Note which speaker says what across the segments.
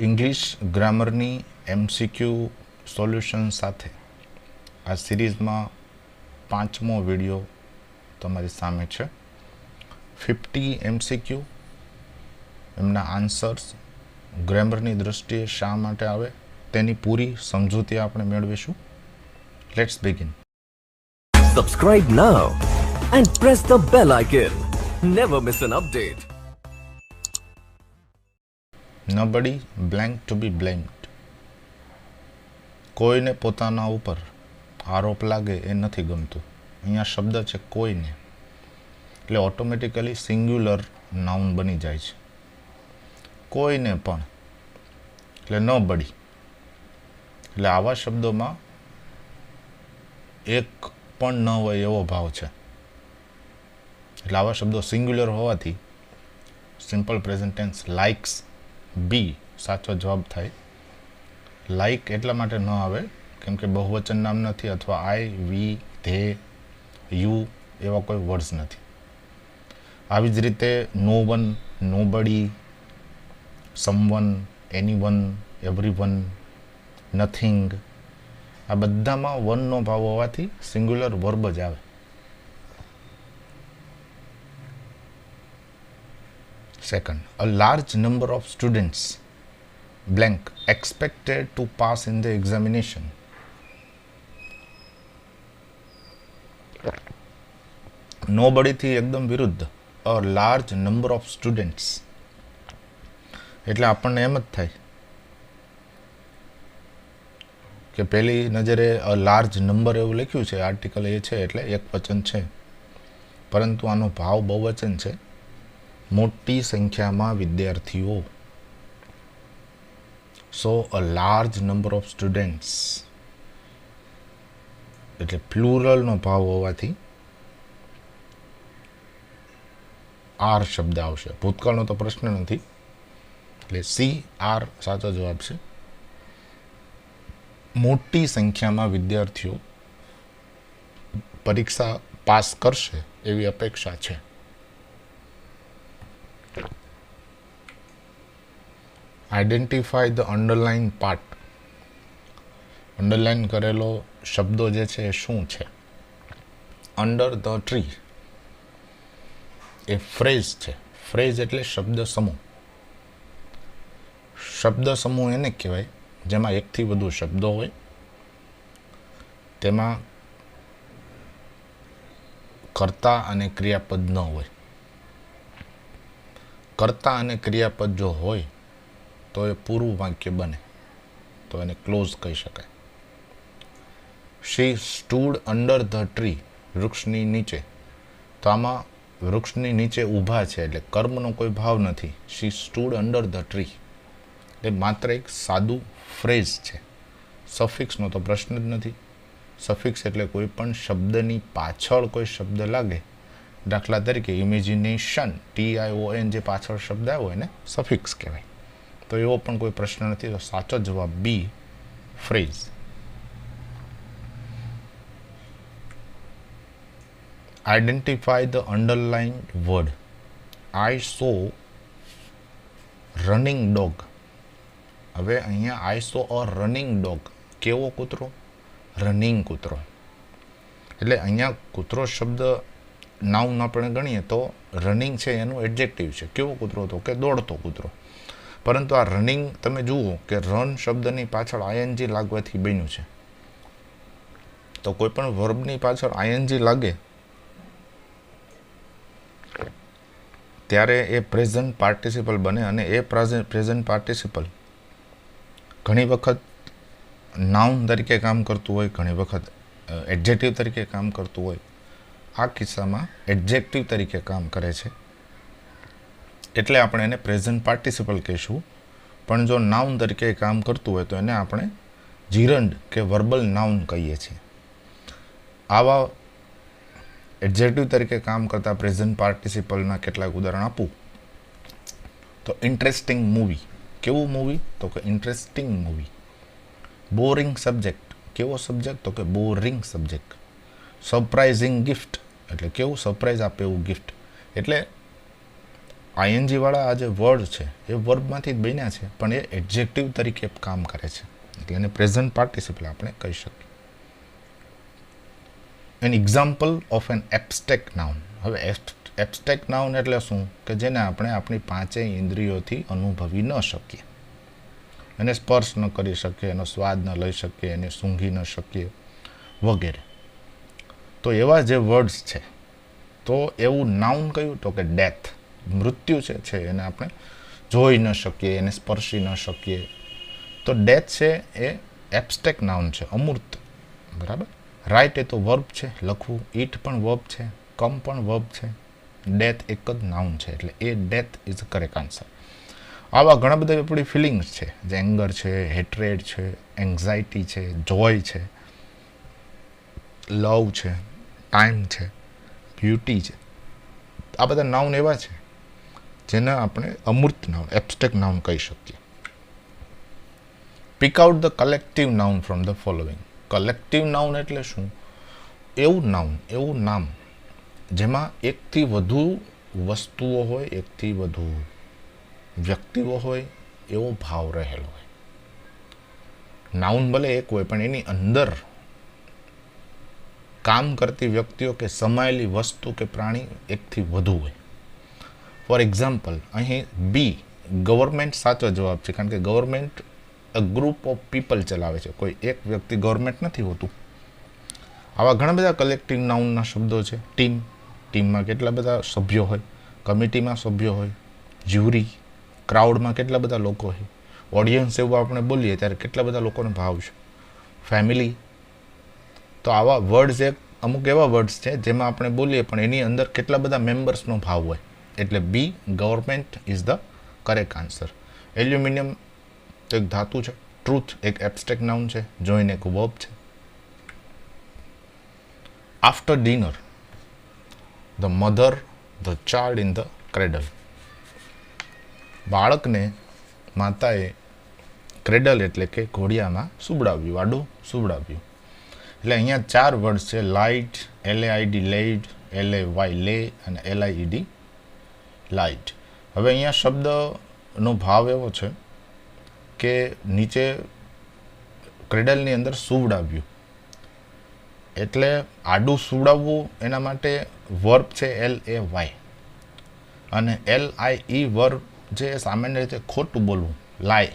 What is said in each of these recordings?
Speaker 1: English ગ્રામરની MCQ solution સાથે આ સિરીઝમાં 5મો વિડીયો તમારી સામે છે. 50 એમસીક્યુ, એમના આન્સર્સ ગ્રામરની દૃષ્ટિએ શા માટે આવે તેની પૂરી સમજૂતી આપણે મેળવીશું. Let's begin.
Speaker 2: Subscribe now and press the bell icon. Never miss an update.
Speaker 1: Nobody blank to be blamed. કોઈને પોતાના ઉપર આરોપ લાગે એ નથી ગમતું. અહીંયા શબ્દ છે કોઈને, એટલે ઓટોમેટિકલી સિંગ્યુલર નાઉન બની જાય છે. કોઈને પણ એટલે nobody. એટલે આવા શબ્દોમાં એક પણ ન હોય એવો ભાવ છે. એટલે આવા શબ્દો સિંગ્યુલર હોવાથી સિમ્પલ પ્રેઝન્ટ ટેન્સ લાઇક્સ બી સાચો જવાબ થાય. લાઇક એટલા માટે ન આવે કેમ કે બહુવચન નામ નથી, અથવા આઈ, વી, ધે, યુ એવા કોઈ વર્ડ્સ નથી. આવી જ રીતે no one, nobody, someone, anyone, everyone, nothing, આ બધામાં વનનો ભાવ હોવાથી સિંગ્યુલર વર્બ જ આવે. Second, a large number of students blank expected to pass in the examination. Nobody થી એકદમ વિરુદ્ધ. A large number of students એટલે આપણને એમ જ થાય કે પહેલી નજરે a large number એવું લખ્યું છે, આર્ટિકલ એ છે એટલે એક વચન છે, પરંતુ આનો ભાવ બહુવચન છે. મોટી સંખ્યામાં વિદ્યાર્થીઓ. So a large number of students એટલે પ્લુરલનો ભાવ હોવાથી આર શબ્દ આવશે. ભૂતકાળનો તો પ્રશ્ન નથી, એટલે સી આર સાચો જવાબ છે. મોટી સંખ્યામાં વિદ્યાર્થીઓ પરીક્ષા પાસ કરશે એવી અપેક્ષા છે. Identify the underline part. Underline કરેલો શબ્દો જે છે એ શું છે? Under the tree A phrase છે. ફ્રેઝ એટલે શબ્દ સમૂહ. શબ્દ સમૂહ એને કહેવાય જેમાં એકથી વધુ શબ્દો હોય, તેમાં કર્તા અને ક્રિયાપદ ન હોય. કર્તા અને ક્રિયાપદ જો હોય તો એ પૂરું વાક્ય બને, તો એને ક્લોઝ કહી શકાય. શી સ્ટૂડ અંડર ધ ટ્રી, વૃક્ષની નીચે. તો આમાં વૃક્ષની નીચે ઊભા છે એટલે કર્મનો કોઈ ભાવ નથી. શી સ્ટૂડ અંડર ધ ટ્રી એ માત્ર એક સાદું ફ્રેઝ છે. સફિક્સનો તો પ્રશ્ન જ નથી. સફિક્સ એટલે કોઈ પણ શબ્દની પાછળ કોઈ શબ્દ લાગે. દાખલા તરીકે ઇમેજિનેશન, TION જે પાછળ શબ્દ આવ્યો હોય ને સફિક્સ કહેવાય. તો એવો પણ કોઈ પ્રશ્ન નથી. તો સાચો જવાબ B, phrase. Identify the underlined word. I saw running dog. હવે અહીંયા આઈ સો અ રનિંગ ડોગ. કેવો કૂતરો? રનિંગ કૂતરો. એટલે અહીંયા કૂતરો શબ્દ નાઉન આપણે ગણીએ તો રનિંગ છે એનું એડજેક્ટિવ છે. કેવો કૂતરો હતો? કે દોડતો કૂતરો. પરંતુ આ રનિંગ તમે જુઓ કે રન શબ્દની પાછળ આઈએનજી લાગવાથી બન્યું છે. તો કોઈ પણ વર્બની પાછળ આઈએનજી લાગે ત્યારે એ પ્રેઝન્ટ પાર્ટિસિપલ બને, અને એ પ્રેઝન્ટ પાર્ટિસિપલ ઘણી વખત નાઉન તરીકે કામ કરતું હોય, ઘણી વખત એડજેક્ટિવ તરીકે કામ કરતું હોય. આ કિસ્સામાં એડજેક્ટિવ તરીકે કામ કરે છે એટલે આપણે એને પ્રેઝન્ટ પાર્ટિસિપલ કહીશું. પણ જો નાઉન તરીકે કામ કરતું હોય તો એને આપણે જીરંડ કે વર્બલ નાઉન કહીએ છીએ. આવા એડજેક્ટિવ તરીકે કામ કરતા પ્રેઝન્ટ પાર્ટિસિપલના કેટલાક ઉદાહરણ આપું તો ઇન્ટરેસ્ટિંગ મૂવી. કેવું મૂવી? તો કે ઇન્ટરેસ્ટિંગ મૂવી. Boring subject. કેવો સબ્જેક્ટ? તો કે બોરિંગ સબ્જેક્ટ. સરપ્રાઇઝિંગ ગિફ્ટ એટલે કેવું સરપ્રાઇઝ આપે એવું ગિફ્ટ. એટલે આઈએનજી વાળા આ જે વર્ડ છે એ વર્બમાંથી જ બન્યા છે, પણ એ એડજેક્ટિવ તરીકે કામ કરે છે, એટલે એને પ્રેઝન્ટ પાર્ટિસિપલ આપણે કહી શકીએ. An example of an abstract noun. હવે એબ્સ્ટ્રેક્ટ નાઉન એટલે શું? કે જેને આપણે આપણી પાંચેય ઇન્દ્રિયોથી અનુભવી ન શકીએ, એને સ્પર્શ ન કરી શકીએ, એનો સ્વાદ ન લઈ શકીએ, એને સૂંઘી ન શકીએ વગેરે. તો એવા જે વર્ડ્સ છે, તો એવું નાઉન કયું? તો કે ડેથ, મૃત્યુ છે એને આપણે જોઈ ન શકીએ, એને સ્પર્શી ન શકીએ. તો ડેથ છે એ એબ્સ્ટ્રેક્ટ નાઉન છે, અમૂર્ત. બરાબર. રાઇટ એ તો વર્બ છે, લખવું. ઈટ પણ વર્બ છે, કમ પણ વર્બ છે. ડેથ એક જ નાઉન છે, એટલે A death is a correct answer. આવા ઘણા બધા આપણી ફિલિંગ્સ છે, જે એંગર છે, હેટ્રેડ છે, એન્ઝાયટી છે, જોય છે, લવ છે, ટાઈમ છે, બ્યુટી છે. આ બધા નાઉન એવા છે જેને આપણે અમૂર્ત નાઉન, એબ્સ્ટ્રેક્ટ નાઉન કહી શકીએ. Pick out the collective noun from the following. Collective noun એટલે શું? એવું નાઉન, એવું નામ જેમાં એકથી વધુ વસ્તુઓ હોય, એકથી વધુ વ્યક્તિઓ હોય, એવો ભાવ રહેલો હોય. નાઉન ભલે એક હોય, પણ એની અંદર કામ કરતી વ્યક્તિઓ કે સમાયેલી વસ્તુ કે પ્રાણી એકથી વધુ હોય. ફોર એક્ઝામ્પલ, અહીં બી, ગવર્મેન્ટ સાચો જવાબ છે, કારણ કે government a group of people ચલાવે છે, કોઈ એક વ્યક્તિ ગવર્મેન્ટ નથી હોતું. આવા ઘણા બધા કલેક્ટિવ નાઉનના શબ્દો છે. ટીમ, ટીમમાં કેટલા બધા સભ્યો હોય, કમિટીમાં સભ્યો હોય, જ્યુરી, ક્રાઉડમાં કેટલા બધા લોકો હોય, ઓડિયન્સ એવું આપણે બોલીએ ત્યારે કેટલા બધા લોકોનો ભાવ છે, ફેમિલી. તો આવા વર્ડ્સ અમુક એવા વર્ડ્સ છે જેમાં આપણે બોલીએ પણ એની અંદર કેટલા બધા મેમ્બર્સનો ભાવ હોય, એટલે B, government is the correct answer. Aluminium તો એક ધાતુ છે. ટ્રુથ એક એબ્સ્ટ્રેક્ટ નાઉન છે. જોઈન એક વર્બ છે. After dinner, the mother the child in the cradle. બાળકને માતાએ ક્રેડલ એટલે કે ઘોડિયામાં સુવડાવ્યું, આડું સુવડાવ્યું. એટલે અહીંયા 4 વર્ડ છે. લાઇટ, LAID લાઇડ, LAY લે અને LIED લાઇટ. હવે અહીંયા શબ્દનો ભાવ એવો છે કે નીચે ક્રેડલની અંદર સુવડાવ્યું, એટલે આડું સુવડાવવું એના માટે વર્બ છે LAY, અને LIE વર્બ જે સામાન્ય રીતે ખોટું બોલવું, લાય,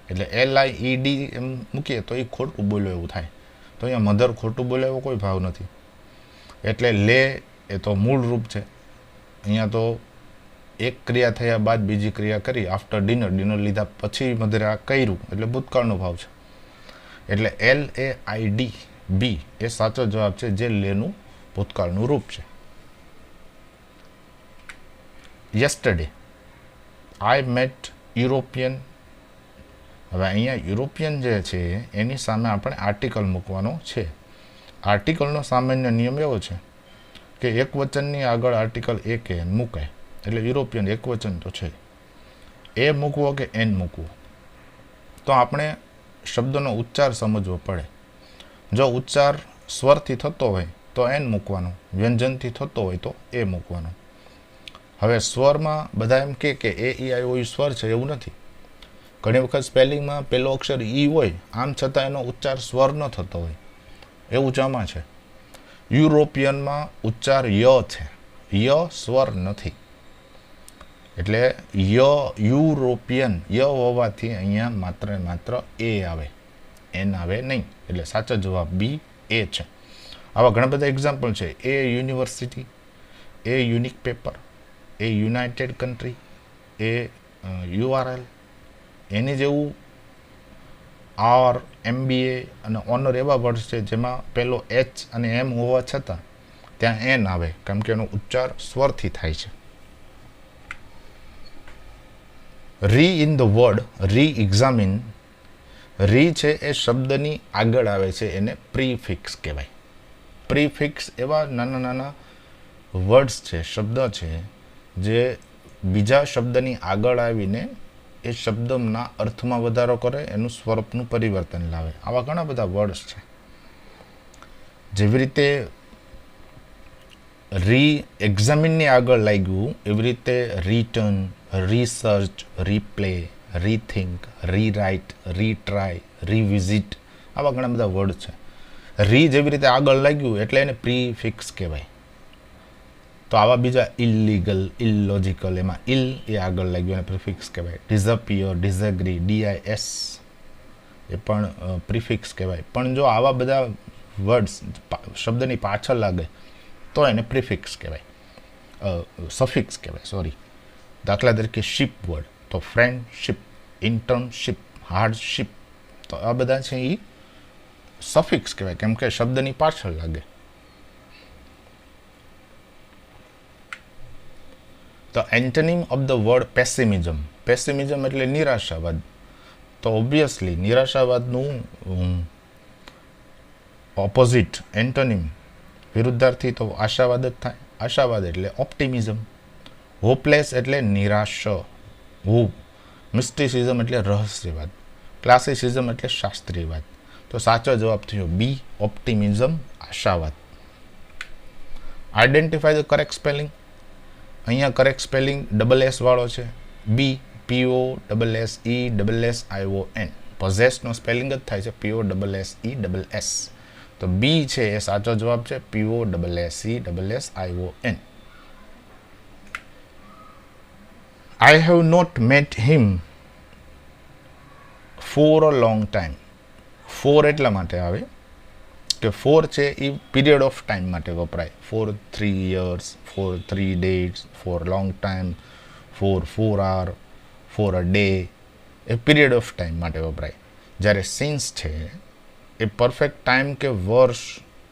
Speaker 1: એટલે LIED એમ મૂકીએ તો એ ખોટું બોલ્યો એવું થાય. તો અહીંયા મધર ખોટું બોલે એવો કોઈ ભાવ નથી, એટલે લે એ તો મૂળ રૂપ છે. અહીંયા તો એક ક્રિયા થયા બાદ બીજી ક્રિયા કરી. આફ્ટર ડિનર, ડિનર લીધા પછી મધરે આ કર્યું, એટલે ભૂતકાળનો ભાવ છે. એટલે LAID બી એ સાચો જવાબ છે, જે લેનું ભૂતકાળનું રૂપ છે. Yesterday, I met European. હવે અહીંયા યુરોપિયન જે છે એની સામે આપણે આર્ટિકલ મૂકવાનો છે. આર્ટિકલનો સામાન્ય નિયમ એવો છે કે એક વચનની આગળ આર્ટિકલ એક એન મૂકાય, એટલે યુરોપિયન એક વચન તો છે. એ મૂકવો કે એન મૂકવો, તો આપણે શબ્દનો ઉચ્ચાર સમજવો પડે. જો ઉચ્ચાર સ્વરથી થતો હોય તો એન મૂકવાનો, વ્યંજનથી થતો હોય તો એ મૂકવાનો. હવે સ્વરમાં બધા એમ કે AEIOU સ્વર છે, એવું નથી. ઘણી વખત સ્પેલિંગમાં પહેલો અક્ષર ઈ હોય, આમ છતાં એનો ઉચ્ચાર સ્વર ન થતો હોય, એવું ચામાં છે. યુરોપિયનમાં ઉચ્ચાર ય છે, ય સ્વર નથી. એટલે યુરોપિયન ય હોવાથી અહીંયા માત્ર ને માત્ર એ આવે, એન આવે નહીં. એટલે સાચો જવાબ બી, એ છે. આવા ઘણા બધા એક્ઝામ્પલ છે. એ યુનિવર્સિટી, એ યુનિક પેપર, એ યુનાઇટેડ કન્ટ્રી, એ URL. એની જેવું આર, MBA અને ઓનર એવા વર્ડ છે જેમાં પેલો H અને M હોવા છતાં ત્યાં એન આવે, કેમ કે એનો ઉચ્ચાર સ્વરથી થાય છે. રી ઇન ધ વર્ડ રી એક્ઝામિન. રી છે એ શબ્દની આગળ આવે છે, એને પ્રીફિક્સ કહેવાય. પ્રીફિક્સ એવા નાના નાના વર્ડ્સ છે, શબ્દ છે, જે બીજા શબ્દની આગળ આવીને એ શબ્દના અર્થમાં વધારો કરે, એનું સ્વરૂપનું પરિવર્તન લાવે. આવા ઘણા બધા વર્ડ્સ છે. જેવી રીતે રી એક્ઝામિનની આગળ લાગ્યું એવી રીતે રિટર્ન, રિસર્ચ, રીપ્લે, રીથિંક, રીરાઇટ, રીટ્રાય, રીવિઝિટ, આવા ઘણા બધા વર્ડ છે. રી જેવી રીતે આગળ લાગ્યું એટલે એને પ્રીફિક્સ કહેવાય. તો આવા બીજા ઇલીગલ, ઇલોજિકલ, એમાં ઇલ એ આગળ લાગ્યું અને પ્રિફિક્સ કહેવાય. ડિઝપિયર, ડિઝેગ્રી, ડીઆઈએસ એ પણ પ્રિફિક્સ કહેવાય. પણ જો આવા બધા વર્ડ્સ શબ્દની પાછળ લાગે તો એને પ્રિફિક્સ કહેવાય, સફિક્સ કહેવાય, સોરી. દાખલા તરીકે શિપ વર્ડ, તો ફ્રેન્ડશિપ, ઇન્ટર્નશિપ, હાર્ડશિપ, તો આ બધા છે એ સફિક્સ કહેવાય કેમ કે શબ્દની પાછળ લાગે. તો antonym of the word pessimism. Pessimism એટલે નિરાશાવાદ. તો ઓબ્વિયસલી નિરાશાવાદનું ઓપોઝિટ એન્ટોનિમ, વિરુદ્ધાર્થી તો આશાવાદ જ થાય. આશાવાદ એટલે ઓપ્ટિમિઝમ. હોપલેસ એટલે નિરાશ, હોપ. મિસ્ટિસિઝમ એટલે રહસ્યવાદ. ક્લાસિસિઝમ એટલે શાસ્ત્રીયવાદ. તો સાચો જવાબ થયો બી, ઓપ્ટિમિઝમ, આશાવાદ. Identify the correct spelling. અહીંયા કરેક્ટ સ્પેલિંગ ડબલ એસ વાળો છે. બી, POSSESSION. પોઝેસનો સ્પેલિંગ જ થાય છે POSSESS. તો બી છે એ સાચો જવાબ છે, POSSESSION. I have not met him for a long time. For એટલા માટે આવે કે ફોર છે એ પીરિયડ ઓફ ટાઈમ માટે વપરાય. For 3 years, for 3 days, for long time, for 4 hour, for a day, a period of time માટે વપરાય. જ્યારે સિન્સ છે એ પરફેક્ટ ટાઈમ કે વર્ષ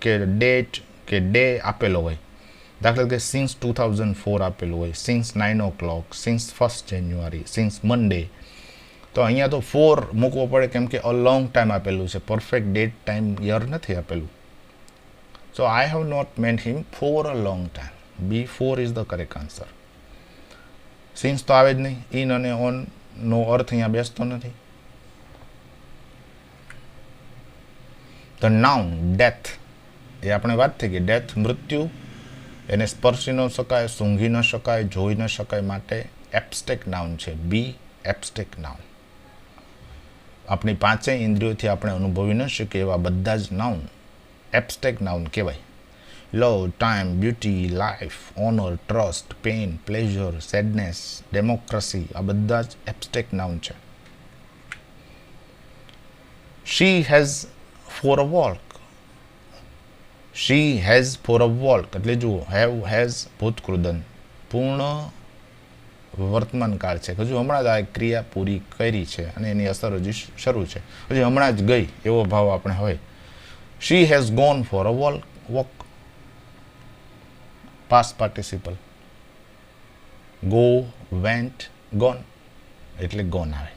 Speaker 1: કે ડેટ કે ડે આપેલો હોય. દાખલા કે સિન્સ 2004 આપેલું હોય, since 9 o'clock, since 1st January, since Monday. તો અહીંયા તો ફોર મૂકવો પડે કેમ કે અ લોંગ ટાઈમ આપેલું છે, પરફેક્ટ ડેટ, ટાઈમ, યર નથી આપેલું. So I have not met him for a long time. B, for is the correct answer. Since તો આવે જ નહીં, ઇન અને ઓન નો અર્થ અહીંયા બેસતો નથી. ધ નાઉન ડેથ, એ આપણે વાત થઈ કે ડેથ મૃત્યુ, એને સ્પર્શી ન શકાય, સૂંઘી ન શકાય, જોઈ ન શકાય, માટે એબ્સ્ટ્રેક્ટ નાઉન છે. બી, એબ્સ્ટ્રેક્ટ નાઉન. આપણી પાંચેય ઇન્દ્રિયોથી આપણે અનુભવી ન શકીએ એવા બધા જ નાઉન એબ્સ્ટ્રેક્ટ નાઉન કહેવાય. Love, time, beauty, life, honour, trust, pain, pleasure, sadness, democracy, આ બધા જ એબ્સ્ટ્રેક્ટ નાઉન છે. She has for a walk. She has for a walk એટલે જુઓ, હેવ, હેઝ ભૂતકૃદન, પૂર્ણ વર્તમાન કાળ છે. હજુ હમણાં જ આ ક્રિયા પૂરી કરી છે અને એની અસર હજી શરૂ છે, હજી હમણાં જ ગઈ એવો ભાવ આપણે હોય. She has gone for a walk, past participle. Go, went, gone એટલે ગોન આવે.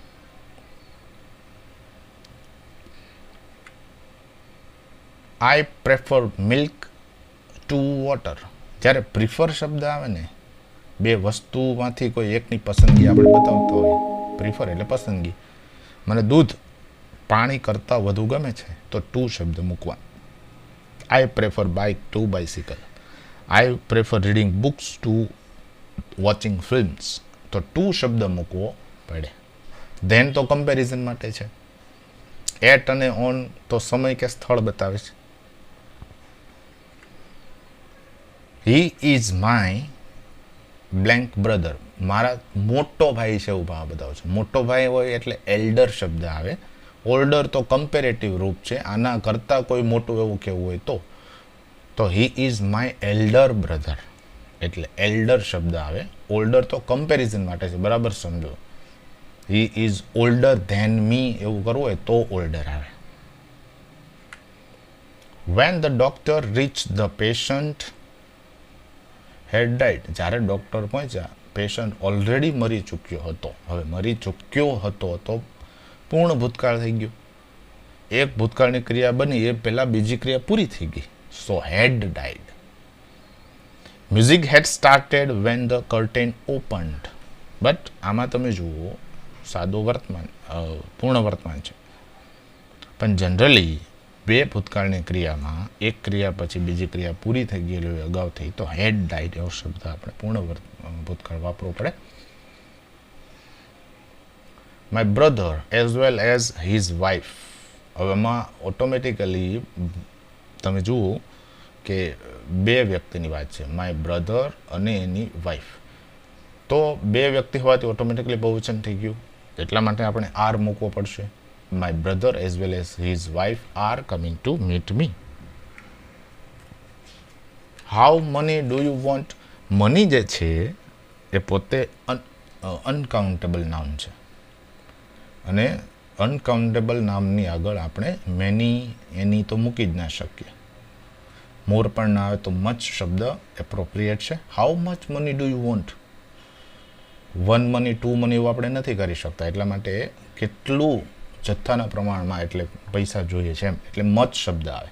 Speaker 1: I prefer milk to water. જ્યારે પ્રિફર શબ્દ આવે ને, બે વસ્તુમાંથી કોઈ એકની પસંદગી આપણે બતાવતા હોય, પ્રિફર એટલે પસંદગી. મને દૂધ પાણી કરતાં વધુ ગમે છે, તો ટુ શબ્દ મૂકવા. I prefer bike to bicycle. I prefer reading books to watching films, તો ટુ શબ્દ મૂકવો પડે. ધેન તો કમ્પેરિઝન માટે છે. એટ અને ઓન તો સમય કે સ્થળ બતાવે છે. હી ઇઝ માય બ્લેન્ક બ્રધર. મારા મોટો ભાઈ છે એવું ભાવ બતાવે છે. મોટો ભાઈ હોય એટલે એલ્ડર શબ્દ આવે. ઓલ્ડર તો કમ્પેરેટિવ રૂપ છે, આના કરતાં કોઈ મોટું એવું કહેવું હોય તો he is my elder brother એટલે એલ્ડર શબ્દ આવે. ઓલ્ડર તો કમ્પેરિઝન માટે છે, બરાબર સમજો. He is older than me એવું કરવું હોય તો ઓલ્ડર આવે. When the doctor reach the patient had died. જ્યારે ડૉક્ટર પહોંચ્યા, પેશન્ટ ઓલરેડી મરી ચૂક્યો હતો. હવે મરી ચૂક્યો હતો તો પૂર્ણ ભૂતકાળ થઈ ગયો. એક ભૂતકાળની ક્રિયા બની એ પહેલાં બીજી ક્રિયા પૂરી થઈ ગઈ. So had died. Music had started when the curtain opened. But આમાં તમે જુઓ, સાદું વર્તમાન, પૂર્ણ વર્તમાન છે, પણ જનરલી બે ભૂતકાળની ક્રિયામાં એક ક્રિયા પછી બીજી ક્રિયા પૂરી થઈ ગયેલી હોય અગાઉથી તો હેડ ડાઇડ એવો શબ્દ આપણે પૂર્ણ ભૂતકાળ વાપરવો પડે. My brother as well as his wife. હવે એમાં ઓટોમેટિકલી તમે જુઓ કે બે વ્યક્તિની વાત છે, માય બ્રધર અને એની વાઇફ. તો બે વ્યક્તિ હોવાથી ઓટોમેટિકલી બહુવચન થઈ ગયું, એટલા માટે આપણે આર મૂકવો પડશે. My brother as well as his wife R coming to meet me. How money do you want. Money જે છે એ પોતે અનકાઉન્ટેબલ નાઉન છે અને અનકાઉન્ટેબલ નામની આગળ આપણે મેની એની તો મૂકી જ ના શકીએ. મોર પણ ના આવે તો મચ શબ્દ એપ્રોપ્રિએટ છે. How much money do you want. 1 money 2 money એવું આપણે નથી કરી શકતા, એટલા માટે કેટલું જથ્થાના પ્રમાણમાં એટલે પૈસા જોઈએ છે એમ, એટલે મચ શબ્દ આવે.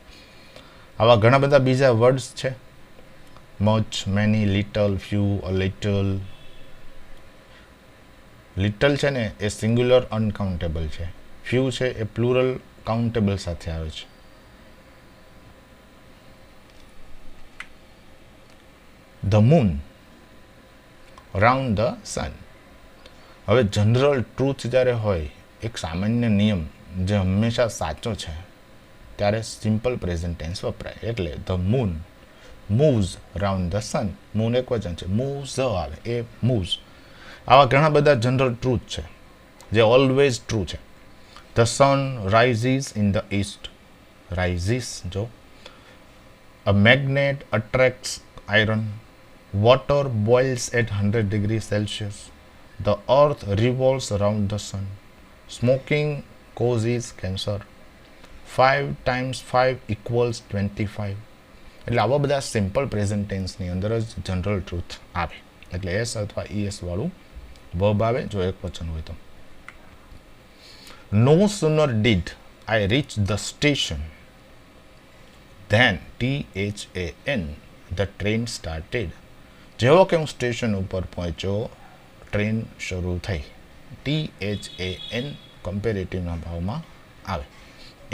Speaker 1: આવા ઘણા બધા બીજા વર્ડ્સ છે, much, many, little, few, a little. Little છે ને એ સિંગ્યુલર અનકાઉન્ટેબલ છે, ફ્યુ છે એ પ્લુરલ કાઉન્ટેબલ સાથે આવે છે. The moon round the sun. હવે જનરલ ટ્રુથ જ્યારે હોય, એક સામાન્ય નિયમ જે હંમેશા સાચો છે, ત્યારે સિમ્પલ પ્રેઝન્ટ ટેન્સ વપરાય. એટલે the moon moves round the sun. Moon એક વચન છે, મૂવ્સ આવે એ મૂવ્સ. આવા ઘણા બધા જનરલ ટ્રુથ છે જે ઓલવેઝ ટ્રુ છે. The sun rises in the east. Rises જો. A magnet attracts iron. Water boils at 100 degrees Celsius. The earth revolves around the sun. Smoking causes cancer. 5 times 5 equals 25. એટલે આવા બધા simple present ટેન્સની અંદર જ general truth આવે, એટલે S અથવા ES વાળું વર્બ આવે જો એક વચન હોય તો. No sooner did I reach the station than THAN the train started. જેવો કે હું સ્ટેશન ઉપર પહોંચ્યો ટ્રેન શરૂ થઈ. THAN કમ્પેરેટિવના ભાવમાં આવે.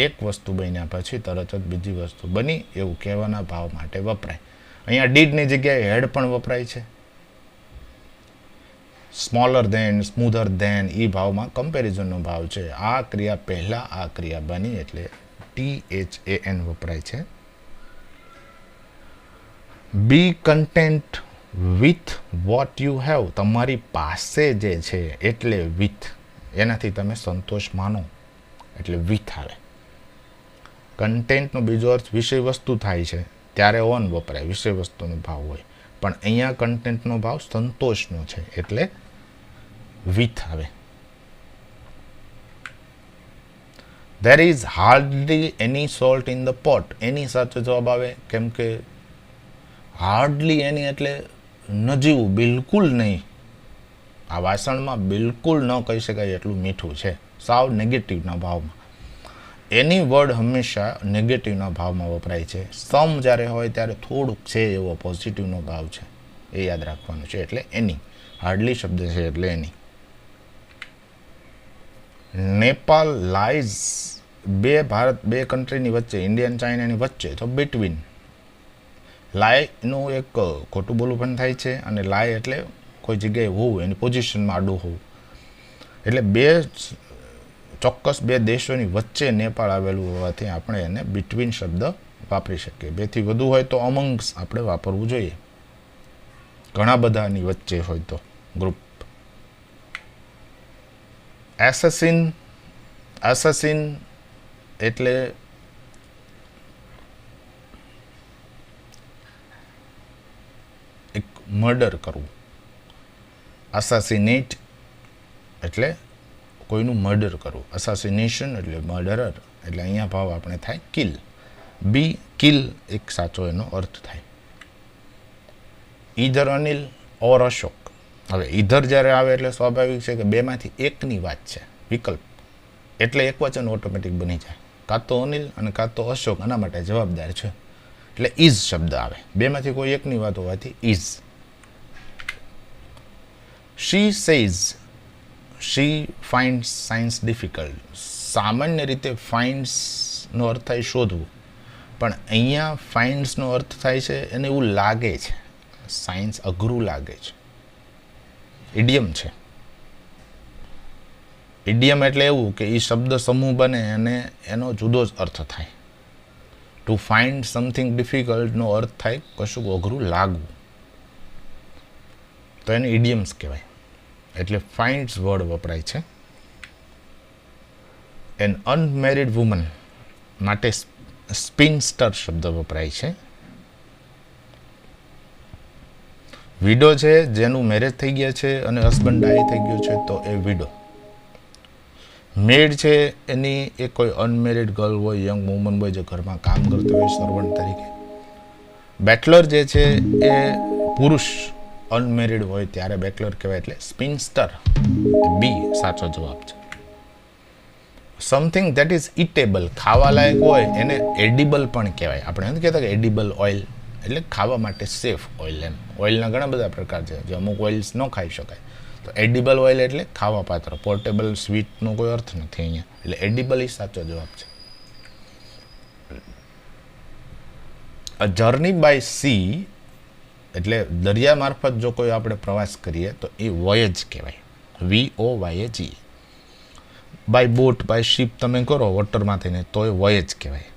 Speaker 1: એક વસ્તુ બન્યા પછી તરત જ બીજી વસ્તુ બની એવું કહેવાના ભાવ માટે વપરાય. અહીંયા ડીડની જગ્યાએ હેડ પણ વપરાય છે. સ્મોલર ધેન, સ્મૂધર ધેન એ ભાવમાં કમ્પેરિઝનનો ભાવ છે. આ ક્રિયા પહેલાં આ ક્રિયા બની એટલે THAN વપરાય છે. Be content with what you have. તમારી પાસે જે છે એટલે વિથ, એનાથી તમે સંતોષ માનો એટલે વિથ આવે. કન્ટેન્ટનો બીજો અર્થ વિષય વસ્તુ થાય છે ત્યારે ઓન વપરાય, વિષય વસ્તુનો ભાવ હોય, પણ અહીંયા કન્ટેન્ટનો ભાવ સંતોષનો છે એટલે વિથ આવે. There is hardly any salt in the pot. Any સાચો જવાબ આવે, કેમ કે હાર્ડલી એની એટલે નજીવું, બિલકુલ નહીં. આ વાસણમાં બિલકુલ ન કહી શકાય એટલું મીઠું છે, સાવ નેગેટિવના ભાવમાં. એની વર્ડ હંમેશા નેગેટિવના ભાવમાં વપરાય છે. સમ જ્યારે હોય ત્યારે થોડુંક છે એવો પોઝિટિવનો ભાવ છે, એ યાદ રાખવાનું છે. એટલે એની હાર્ડલી શબ્દ છે એટલે એની. નેપાલ લાઈઝ બે કન્ટ્રીની વચ્ચે, ઇન્ડિયા અને ચાઇનાની વચ્ચે, તો બિટવીન. લાયનું એક ખોટું બોલવું પણ થાય છે, અને લાય એટલે કોઈ જગ્યાએ હોવું, એની પોઝિશનમાં આડું હોવું. એટલે ચોક્કસ બે દેશોની વચ્ચે નેપાળ આવેલું હોવાથી આપણે એને બિટવીન શબ્દ વાપરી શકીએ. બેથી વધુ હોય તો અમંગ્સ આપણે વાપરવું જોઈએ, ઘણા બધાની વચ્ચે હોય તો ગ્રુપ. એસેસિન એટલે એક મર્ડર કરવું. અસાસિનેટ એટલે કોઈનું મર્ડર કરવું. અસાસિનેશન એટલે મર્ડરર, એટલે અહીંયા ભાવ આપણે થાય કિલ. બી કિલ એક સાચો એનો અર્થ થાય. ઈધર અનિલ ઓર અશોક. હવે ઈધર જ્યારે આવે એટલે સ્વાભાવિક છે કે બેમાંથી એકની વાત છે, વિકલ્પ, એટલે એક વચન ઓટોમેટિક બની જાય. કાં તો અનિલ અને કાં તો અશોક આના માટે જવાબદાર છે, એટલે ઇઝ શબ્દ આવે. બેમાંથી કોઈ એકની વાત હોવાથી is. She says she finds science difficult. સામાન્ય રીતે ફાઇન્ડ્સ નો અર્થ થાય શોધવું, પણ અહીંયા ફાઇન્ડ્સનો અર્થ થાય છે એને એવું લાગે છે સાયન્સ અઘરું લાગે છે. ઇડિયમ છે. ઇડિયમ એટલે એવું કે એ શબ્દ સમૂહ બને અને એનો જુદો જ અર્થ થાય. ટુ ફાઇન્ડ સમથિંગ ડિફિકલ્ટનો અર્થ થાય કશું અઘરું લાગવું, તો એને ઇડિયમ્સ કહેવાય. એટલે ફાઇન્ડ્સ વર્ડ વપરાય છે. એન અનમેરિડ વુમન માટે સ્પિનસ્ટર શબ્દ વપરાય છે. વિડો છે જેનું મેરેજ થઈ ગયા છે અને હસબન્ડ ડાય થઈ ગયો છે તો એ વિડો. મેડ છે એની એ કોઈ અનમેરિડ ગર્લ હોય, યંગ વુમન હોય જે ઘરમાં કામ કરતી હોય સર્વન્ટ તરીકે. બેટલર જે છે એ પુરુષ અનમેરિડ હોય ત્યારે બેટલર કહેવાય, એટલે સ્પિનસ્ટર બી સાચો જવાબ છે. સમથિંગ દેટ ઇઝ ઇટેબલ, ખાવા લાયક હોય એને એડિબલ પણ કહેવાય. આપણે નથી કહેતા કે એડિબલ ઓઇલ એટલે ખાવા માટે સેફ ઓઇલ. એમ ઓઇલના ઘણા બધા પ્રકાર છે, જે અમુક ઓઇલ્સ ન ખાઈ શકાય. તો એડિબલ ઓઇલ એટલે ખાવા પાત્ર. પોર્ટેબલ સ્વીટનો કોઈ અર્થ નથી અહીંયા, એટલે એડિબલ એ સાચો જવાબ છે. અ જર્ની બાય સી એટલે દરિયા મારફત જો કોઈ આપણે પ્રવાસ કરીએ તો એ વોયેજ કહેવાય, VOYAG. By boat by ship તમે કરો વોટરમાં થઈને તો એ વોયેજ કહેવાય.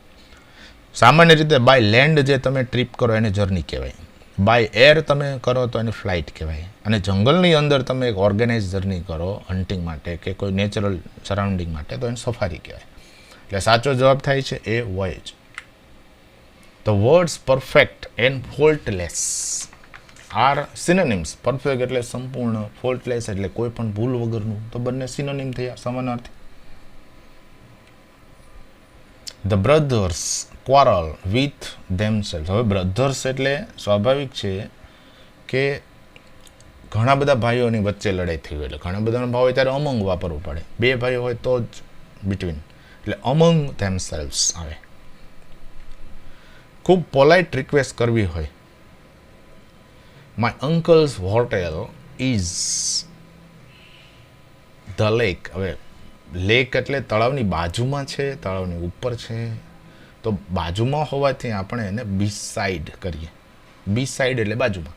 Speaker 1: સામાન્ય રીતે બાય લેન્ડ જે તમે ટ્રીપ કરો એને જર્ની કહેવાય. બાય એર તમે કરો તો એને ફ્લાઇટ કહેવાય. અને જંગલની અંદર તમે એક ઓર્ગેનાઇઝ જર્ની કરો હન્ટિંગ માટે કે કોઈ નેચરલ સરાઉન્ડિંગ માટે તો એને સફારી કહેવાય. એટલે સાચો જવાબ થાય છે એ voyage. The words perfect and faultless are synonyms. Perfect એટલે સંપૂર્ણ, ફોલ્ટલેસ એટલે કોઈ પણ ભૂલ વગરનું, તો બંને સિનોનિમ થયા, સમાનાર્થી. The brothers quarrel with themselves. હવે બ્રધર્સ એટલે સ્વાભાવિક છે કે ઘણા બધા ભાઈઓની વચ્ચે લડાઈ થઈ હોય, એટલે ઘણા બધા ભાઈ હોય ત્યારે અમંગ વાપરવું પડે. બે ભાઈઓ હોય તો જ બિટવીન, એટલે અમંગ ધેમસેલ્સ આવે. ખૂબ પોલાઇટ રિક્વેસ્ટ કરવી હોય, my uncle's hotel is the lake. હવે લેક એટલે તળાવની બાજુમાં છે, તળાવની ઉપર છે, તો બાજુમાં હોવાથી આપણે એને બી સાઈડ કરીએ. બી સાઈડ એટલે બાજુમાં,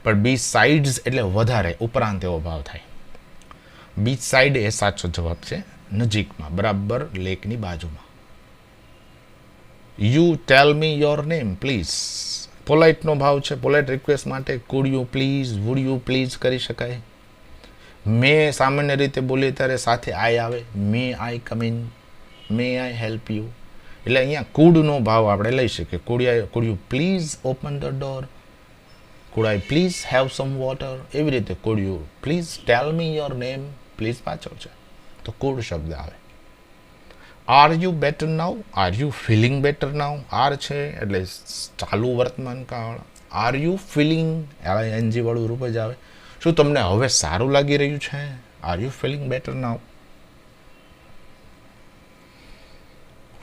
Speaker 1: પણ બી સાઈડ્સ એટલે વધારે, ઉપરાંત એવો ભાવ થાય. બી સાઈડ એ સાચો જવાબ છે, નજીકમાં, બરાબર લેકની બાજુમાં. You tell me your name please. પોલાઇટનો ભાવ છે, પોલાઇટ રિક્વેસ્ટ માટે could you please, would you please કરી શકાય. મે સામાન્ય રીતે બોલીએ ત્યારે સાથે આઈ આવે, may I come in, may I help you. એટલે અહીંયા કુડનો ભાવ આપણે લઈ શકીએ. Could you please open the door, could I please have some water. એવી રીતે could you please tell me your name, please પાછો છે તો કુડ શબ્દ આવે. Are you better now, are you feeling better now. Are છે એટલે ચાલુ વર્તમાન કાળ. આર યુ ફિલિંગ NG વાળું રૂપ જ આવે. શું તમને હવે સારું લાગી રહ્યું છે? Are you feeling better now.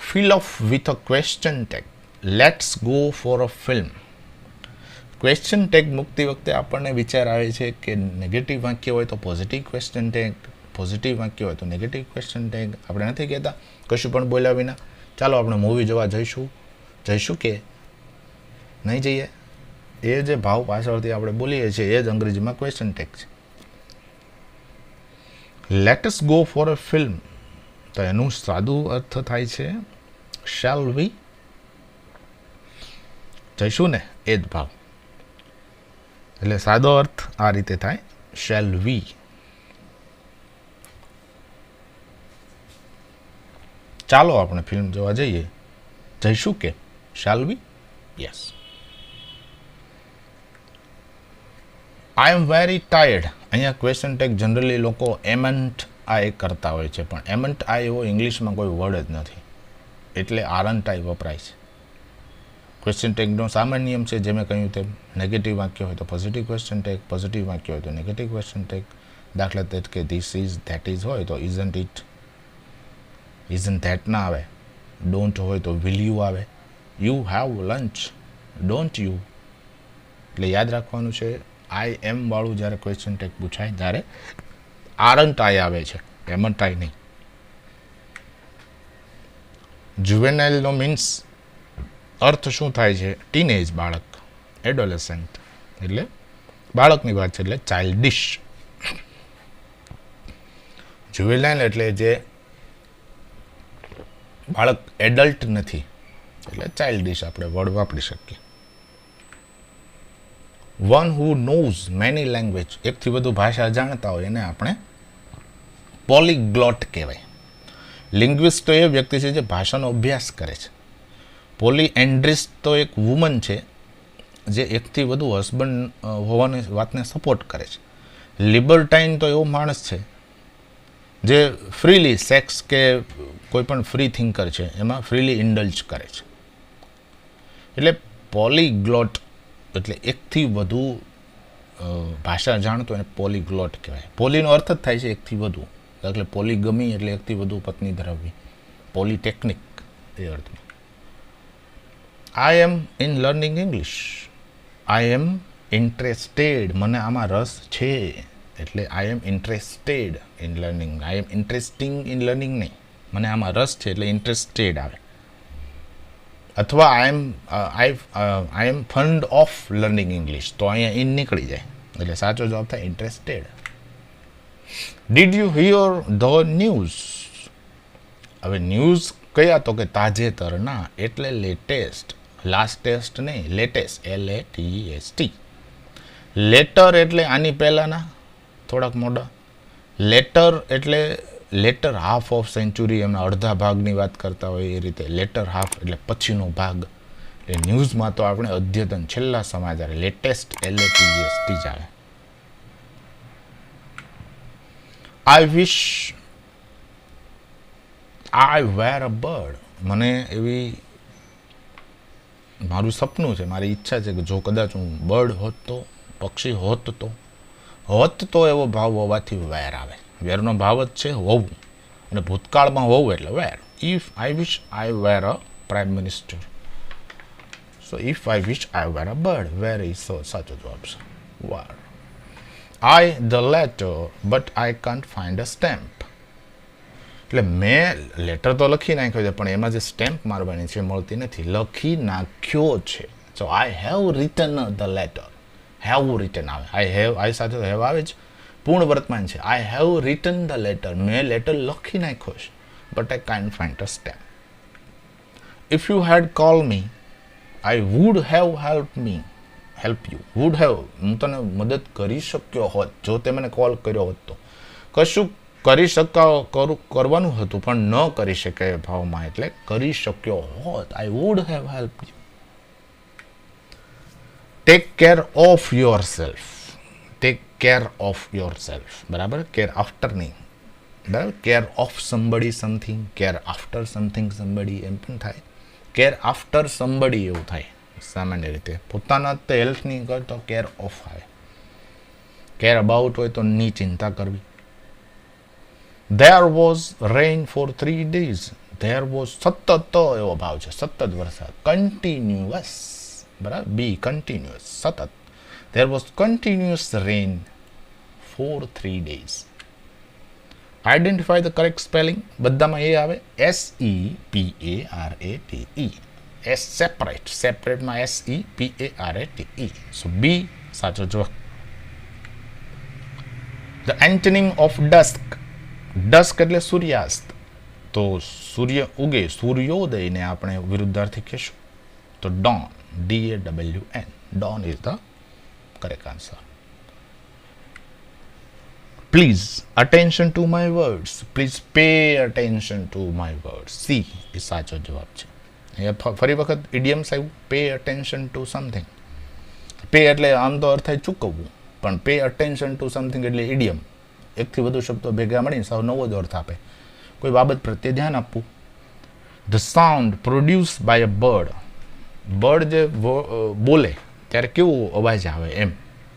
Speaker 1: Fill off with a question tag. Let's go for a film. Question tag મૂકતી વખતે આપણને વિચાર આવે છે કે નેગેટિવ વાક્ય હોય તો પોઝિટિવ ક્વેશ્ચન ટેગ, પોઝિટિવ વાક્ય હોય તો નેગેટિવ ક્વેશ્ચન ટેગ. આપણે નથી કહેતા કશું પણ બોલ્યા વિના ચાલો આપણે મૂવી જોવા જઈશું કે નહીં જઈએ, એ જે ભાવ પાછળથી આપણે બોલીએ છીએ એ જ અંગ્રેજીમાં ક્વેશ્ચન ટેગ છે. Lettuce go for a film, તો એનું સાદું અર્થ થાય છે શેલ વી. જઈશું ને એ જ ભાવ, એટલે સાદો અર્થ આ રીતે થાય શેલ વી. ચાલો આપણે ફિલ્મ જોવા જઈએ. જઈશું કે shall we? Yes. I am very tired. અહીંયા ક્વેશ્ચન ટેગ જનરલી લોકો એમન્ટ આઈ કરતા હોય છે, પણ એમન્ટ આઈ એવો ઇંગ્લિશમાં કોઈ વર્ડ જ નથી, એટલે આરન્ટ આઈ વપરાય છે. ક્વેશ્ચન ટેગનો સામાન્ય નિયમ છે જે મેં કહ્યું તેમ, નેગેટિવ વાક્ય હોય તો પોઝિટિવ ક્વેશ્ચન ટેગ, પોઝિટિવ વાક્ય હોય તો નેગેટિવ ક્વેશ્ચન ટેગ. દાખલા તરીકે ધીસ ઇઝ, ધેટ ઇઝ હોય તો ઇઝન્ટ ઇટ, ઇઝન્ટ ધેટ ના આવે. ડોન્ટ હોય તો વિલ યુ આવે. You have lunch, don't you. એટલે યાદ રાખવાનું છે આઈ એમ વાળું જ્યારે ક્વેશ્ચન ટેગ પૂછાય ત્યારે આરન્ટ આઈ આવે છે, એમન્ટ આઈ નહીં. જુવેનાઇલનો મીન્સ અર્થ શું થાય છે? ટીનેજ, બાળક, એડોલેસન્ટ એટલે બાળકની વાત છે, એટલે ચાઇલ્ડિશ. જુવેનાઇલ એટલે જે બાળક એડલ્ટ નથી, એટલે ચાઇલ્ડિશ આપણે વર્ડ વાપરી શકીએ. One who knows many language, એકથી વધુ ભાષા જાણતા હોય એને આપણે પોલીગ્લોટ કહેવાય. લિંગ્વિસ્ટ તો એ વ્યક્તિ છે જે ભાષાનો અભ્યાસ કરે છે. પોલીએન્ડ્રિસ્ટ તો એક વુમન છે જે એકથી વધુ હસબન્ડ હોવાની વાતને સપોર્ટ કરે છે. લિબર્ટાઇન તો એવો માણસ છે જે ફ્રીલી સેક્સ કે કોઈ પણ ફ્રી થિંકર છે એમાં ફ્રીલી ઇન્ડલ્જ કરે છે. એટલે પોલીગ્લોટ એટલે એકથી વધુ ભાષા જાણતો એને પોલીગ્લોટ કહેવાય. પોલીનો અર્થ જ થાય છે એકથી વધુ, એટલે પોલીગમી એટલે એકથી વધુ પત્ની ધરાવવી, પોલીટેકનિક એ અર્થમાં. I am in learning English, I am interested, મને આમાં રસ છે, એટલે I am interested in learning. I am interesting in learning નહીં, મને આમાં રસ છે એટલે ઇન્ટરેસ્ટેડ આવે. અથવા I am fond of learning English, તો અહીંયા ઇન નીકળી જાય, એટલે સાચો જવાબ થાય interested. Did you hear the news? હવે ન્યૂઝ કયા? તો કે તાજેતરના, એટલે લેટેસ્ટ. લાસ્ટ ટેસ્ટ નહીં, લેટેસ્ટ, LATEST. લેટર એટલે આની પહેલાંના થોડાક મોડા. લેટર એટલે લેટર હાફ ઓફ સેન્ચુરી, એમના અડધા ભાગની વાત કરતા હોય એ રીતે. લેટર હાફ એટલે પછીનો ભાગ. એટલે ન્યૂઝમાં તો આપણે અદ્યતન, છેલ્લા સમાચાર, લેટેસ્ટ, LATEST જ આવે. આઈ wish I were a bird, મને એવી મારું સપનું છે, મારી ઈચ્છા છે કે જો કદાચ હું બર્ડ હોત તો, પક્ષી હોત તો એવો ભાવ હોવાથી વેર આવે. વેરનો ભાવ જ છે હોવું, અને ભૂતકાળમાં હોવું એટલે were. If I wish I were a prime minister, so if I wish I were a bird, were is સાચો જવાબ છે. વાર. I the letter but I can't find a stamp, એટલે મેં લેટર તો લખી નાખ્યો છે પણ એમાં જે સ્ટેમ્પ મારવાની છે મળતી નથી. લખી નાખ્યો છે, so I have written the letter. Have written આવે, આઈ સાથે હેવ આવે જ, પૂર્ણ વર્તમાન છે. I have written the letter, મેં લેટર લખી નાખ્યો છે, but I can't find a stamp. If you had call me I would have help you. Would have, હું તને મદદ કરી શક્યો હોત, જો તે મને કોલ કર્યો હોત તો. કશું કરી કરવાનું હતું પણ ન કરી શકે ભાવમાં, એટલે કરી શક્યો હોત. I would have help you. Take care of yourself, take care of yourself, બરાબર. કેર આફ્ટર નહીં, બરાબર. Care of somebody something, care after something somebody, એમ પણ થાય. કેર આફ્ટર સમબડી એવું થાય સામાન્ય રીતે. પોતાના તે હેલ્થની કરતો કેર ઓફ આવે. કેર અબાઉટ હોય તો ની ચિંતા કરવી. There was rain for 3 days. There was સતત એવો ભાવ છે, સતત વરસાદ. કન્ટિન્યુઅસ, બરાબર. બી કન્ટિન્યુઅસ, સતત. There was continuous rain for 3 days. Identify the correct spelling. બધામાં એ આવે, SEPARATE. S separate, સેપરેટમાં SEPARATE. So B સાચો જવાબ. The antonym of dusk. ડસ્ક એટલે સૂર્યાસ્ત, તો સૂર્ય ઉગે, સૂર્યોદયને આપણે વિરુદ્ધાર્થી કહેશું તો dawn, DAWN. Dawn is the correct answer. Please attention to my words, please pay attention to my words. C એ સાચો જવાબ છે. અહીંયા ફરી વખત ઇડિયમ્સ આવ્યું, pay attention to something. Pay એટલે આમ તો અર્થ થાય ચૂકવવું, પણ પે અટેન્શન ટુ સમથિંગ એટલે ઇડિયમ. એકથી વધુ શબ્દો ભેગા મળીને સાવ નવો જ અર્થ આપે. કોઈ બાબત પ્રત્યે ધ્યાન આપવું. The sound produce by a bird, bird જે બોલે ત્યારે કેવો અવાજ આવે એમ,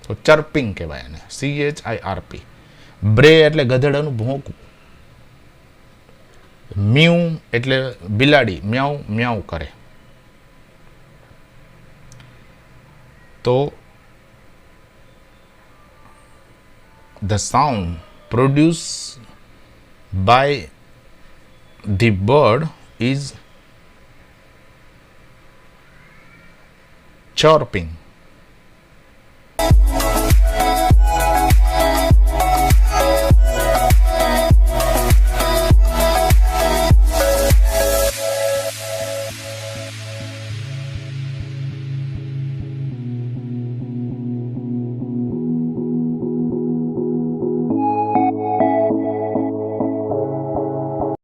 Speaker 1: તો ચર્પિંગ કહેવાય એને, CHIRP. બ્રે એટલે ગધેડાનું ભોંકવું. મ્યુ એટલે બિલાડી મ્યાઉ મ્યાઉ કરે. તો the sound produced by the bird is chirping.